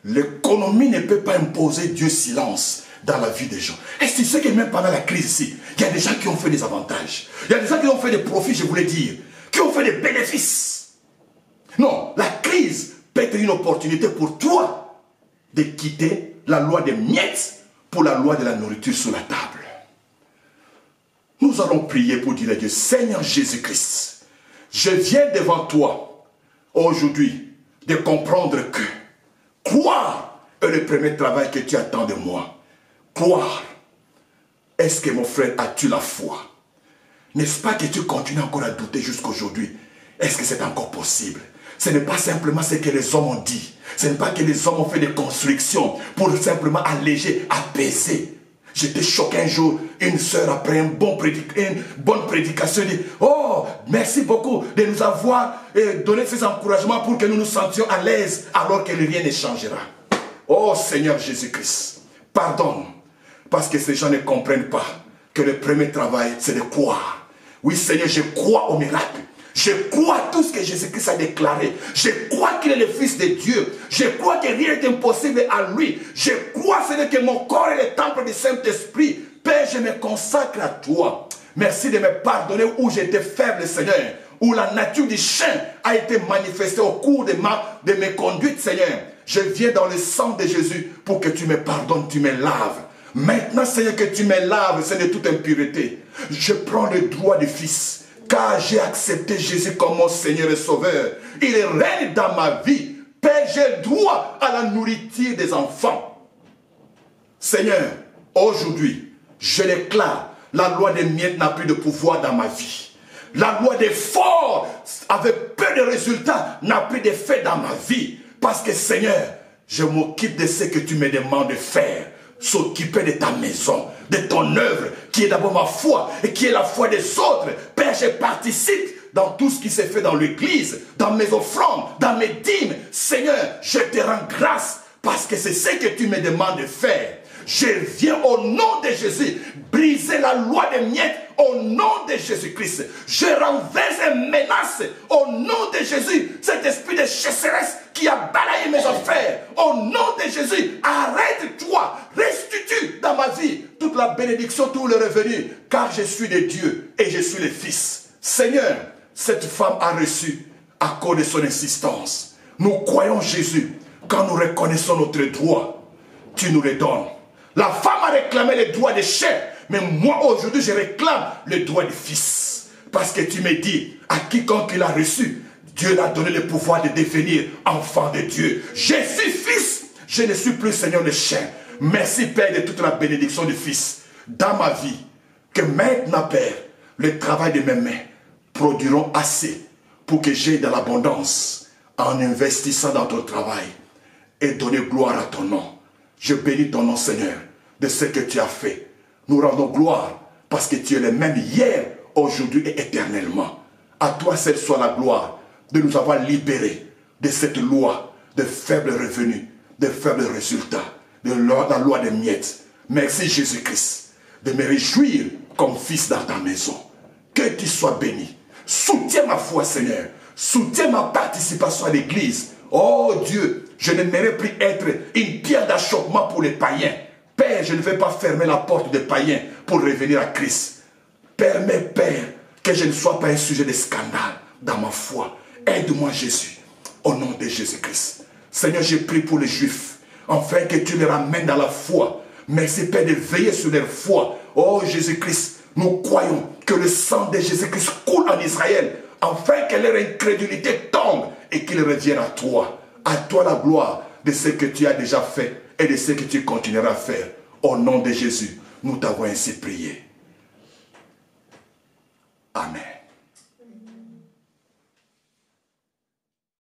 L'économie ne peut pas imposer Dieu silence dans la vie des gens. Est-ce que tu sais que même pendant la crise ici, il y a des gens qui ont fait des avantages. Il y a des gens qui ont fait des profits, je voulais dire, qui ont fait des bénéfices. Non, la crise peut être une opportunité pour toi de quitter la loi des miettes pour la loi de la nourriture sur la table. Nous allons prier pour dire à Dieu, Seigneur Jésus-Christ, je viens devant toi aujourd'hui de comprendre que croire est le premier travail que tu attends de moi. Croire. Est-ce que mon frère, as-tu la foi? N'est-ce pas que tu continues encore à douter jusqu'aujourd'hui? Est-ce que c'est encore possible? Ce n'est pas simplement ce que les hommes ont dit. Ce n'est pas que les hommes ont fait des constructions pour simplement alléger, apaiser. J'étais choqué un jour, une sœur après une bonne prédication dit « Oh, merci beaucoup de nous avoir donné ces encouragements pour que nous nous sentions à l'aise alors que rien ne changera. » Oh Seigneur Jésus-Christ, pardonne, parce que ces gens ne comprennent pas que le premier travail, c'est de croire. Oui Seigneur, je crois au miracle. Je crois à tout ce que Jésus-Christ a déclaré. Je crois qu'il est le Fils de Dieu. Je crois que rien n'est impossible à lui. Je crois, Seigneur, que mon corps est le temple du Saint-Esprit. Père, je me consacre à toi. Merci de me pardonner où j'étais faible, Seigneur. Où la nature du chien a été manifestée au cours de mes conduites, Seigneur. Je viens dans le sang de Jésus pour que tu me pardonnes, tu me laves. Maintenant, Seigneur, que tu me laves, c'est de toute impureté. Je prends le droit du Fils. Car j'ai accepté Jésus comme mon Seigneur et Sauveur. Il règne dans ma vie. Père, j'ai droit à la nourriture des enfants. Seigneur, aujourd'hui, je déclare, la loi des miettes n'a plus de pouvoir dans ma vie. La loi des forts, avec peu de résultats, n'a plus d'effet dans ma vie. Parce que Seigneur, je m'occupe de ce que tu me demandes de faire. S'occuper de ta maison, de ton œuvre, qui est d'abord ma foi et qui est la foi des autres. Père, je participe dans tout ce qui s'est fait dans l'église, dans mes offrandes, dans mes dîmes. Seigneur, je te rends grâce parce que c'est ce que tu me demandes de faire. Je viens au nom de Jésus briser la loi des miettes au nom de Jésus-Christ. Je renverse et menace au nom de Jésus cet esprit de chasseresse qui a balayé mes affaires. Au nom de Jésus, arrête-toi, restitue dans ma vie toute la bénédiction, tout le revenu, car je suis de Dieu et je suis le Fils. Seigneur, cette femme a reçu à cause de son insistance. Nous croyons Jésus. Quand nous reconnaissons notre droit, tu nous le donnes. La femme a réclamé le droit de chair, mais moi aujourd'hui je réclame le droit du Fils. Parce que tu me dis, à quiconque il a reçu, Dieu l'a donné le pouvoir de devenir enfant de Dieu. Je suis fils, je ne suis plus Seigneur de chair. Merci Père de toute la bénédiction du Fils dans ma vie. Que maintenant Père, le travail de mes mains produiront assez pour que j'aie de l'abondance en investissant dans ton travail et donner gloire à ton nom. Je bénis ton nom Seigneur de ce que tu as fait. Nous rendons gloire parce que tu es le même hier, aujourd'hui et éternellement. À toi seul soit la gloire de nous avoir libérés de cette loi de faibles revenus, de faibles résultats, de la loi des miettes. Merci Jésus-Christ de me réjouir comme fils dans ta maison. Que tu sois béni. Soutiens ma foi Seigneur. Soutiens ma participation à l'église. Oh Dieu, je n'aimerais plus être une pierre d'achoppement pour les païens. Père, je ne vais pas fermer la porte des païens pour revenir à Christ. Permets, Père, que je ne sois pas un sujet de scandale dans ma foi. Aide-moi, Jésus, au nom de Jésus-Christ. Seigneur, je prie pour les Juifs, afin que tu les ramènes dans la foi. Merci, Père, de veiller sur leur foi. Oh, Jésus-Christ, nous croyons que le sang de Jésus-Christ coule en Israël, afin que leur incrédulité tombe et qu'ils reviennent à toi. À toi la gloire de ce que tu as déjà fait et de ce que tu continueras à faire. Au nom de Jésus, nous t'avons ainsi prié. Amen.